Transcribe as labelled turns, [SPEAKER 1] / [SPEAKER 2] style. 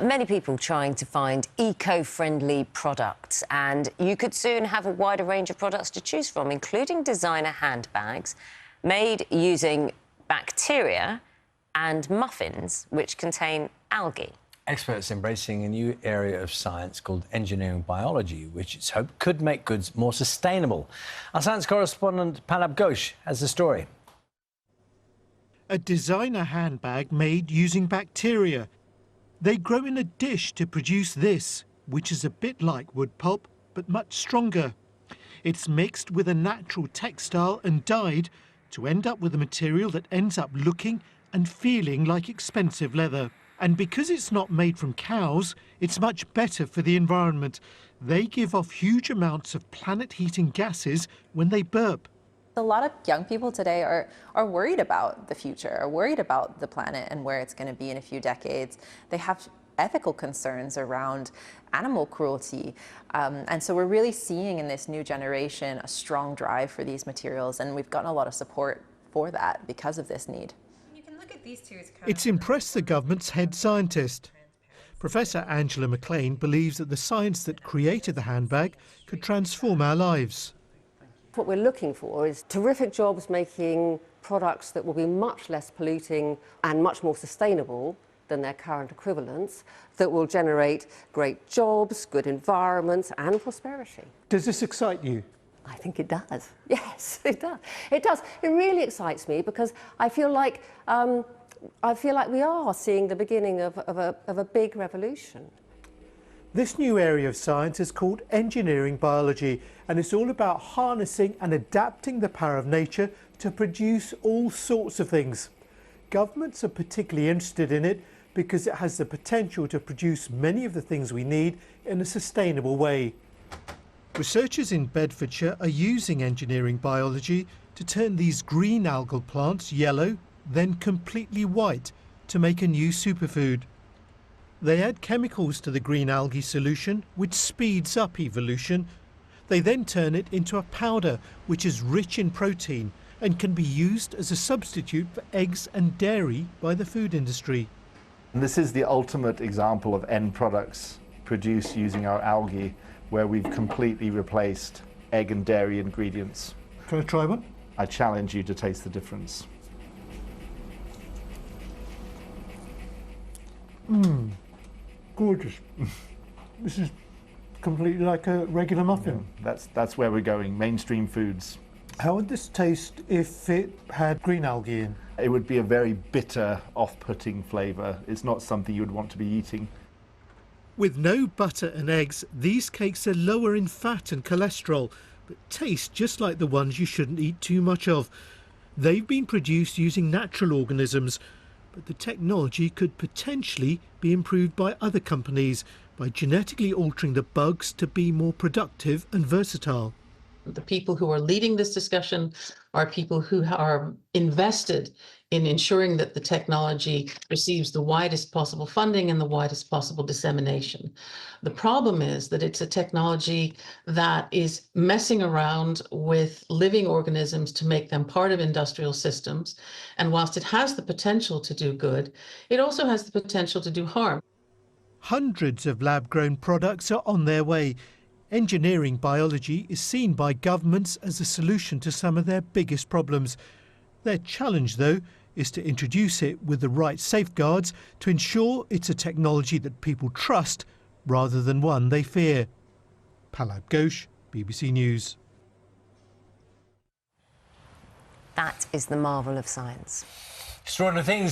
[SPEAKER 1] Many people trying to find eco-friendly products, and you could soon have a wider range of products to choose from, including designer handbags made using bacteria and muffins, which contain algae.
[SPEAKER 2] Experts embracing a new area of science called engineering biology, which it's hoped could make goods more sustainable. Our science correspondent Palab Ghosh has the story.
[SPEAKER 3] A designer handbag made using bacteria. They grow in a dish to produce this, which is a bit like wood pulp, but much stronger. It's mixed with a natural textile and dyed to end up with a material that ends up looking and feeling like expensive leather. And because it's not made from cows, it's much better for the environment. They give off huge amounts of planet-heating gases when they burp.
[SPEAKER 4] A lot of young people today are worried about the future, are worried about the planet and where it's going to be in a few decades. They have ethical concerns around animal cruelty. And so we're really seeing in this new generation a strong drive for these materials, and we've gotten a lot of support for that because of this need.
[SPEAKER 5] You can look at these two as
[SPEAKER 3] It's impressed the government's head scientist. Professor Angela McLean believes that the science that created the handbag could transform our lives.
[SPEAKER 6] What we're looking for is terrific jobs making products that will be much less polluting and much more sustainable than their current equivalents, that will generate great jobs, good environments and prosperity.
[SPEAKER 3] Does this excite you?
[SPEAKER 6] I think it does. Yes, it does. It does. It really excites me because I feel like we are seeing the beginning of a big revolution.
[SPEAKER 3] This new area of science is called engineering biology, and it's all about harnessing and adapting the power of nature to produce all sorts of things. Governments are particularly interested in it because it has the potential to produce many of the things we need in a sustainable way. Researchers in Bedfordshire are using engineering biology to turn these green algal plants yellow, then completely white, to make a new superfood. They add chemicals to the green algae solution, which speeds up evolution. They then turn it into a powder, which is rich in protein and can be used as a substitute for eggs and dairy by the food industry.
[SPEAKER 7] This is the ultimate example of end products produced using our algae, where we've completely replaced egg and dairy ingredients.
[SPEAKER 3] Can I try one?
[SPEAKER 7] I challenge you to taste the difference.
[SPEAKER 3] Gorgeous. This is completely like a regular muffin.
[SPEAKER 7] Yeah, that's where we're going, mainstream foods.
[SPEAKER 3] How would this taste if it had green algae in?
[SPEAKER 7] It would be a very bitter, off-putting flavour. It's not something you would want to be eating.
[SPEAKER 3] With no butter and eggs, these cakes are lower in fat and cholesterol, but taste just like the ones you shouldn't eat too much of. They've been produced using natural organisms, but the technology could potentially be improved by other companies by genetically altering the bugs to be more productive and versatile.
[SPEAKER 8] The people who are leading this discussion are people who are invested in ensuring that the technology receives the widest possible funding and the widest possible dissemination. The problem is that it's a technology that is messing around with living organisms to make them part of industrial systems. And whilst it has the potential to do good, it also has the potential to do harm.
[SPEAKER 3] Hundreds of lab-grown products are on their way. Engineering biology is seen by governments as a solution to some of their biggest problems. Their challenge, though, is to introduce it with the right safeguards to ensure it's a technology that people trust rather than one they fear. Palab Ghosh, BBC News.
[SPEAKER 1] That is the marvel of science.
[SPEAKER 2] Extraordinary things.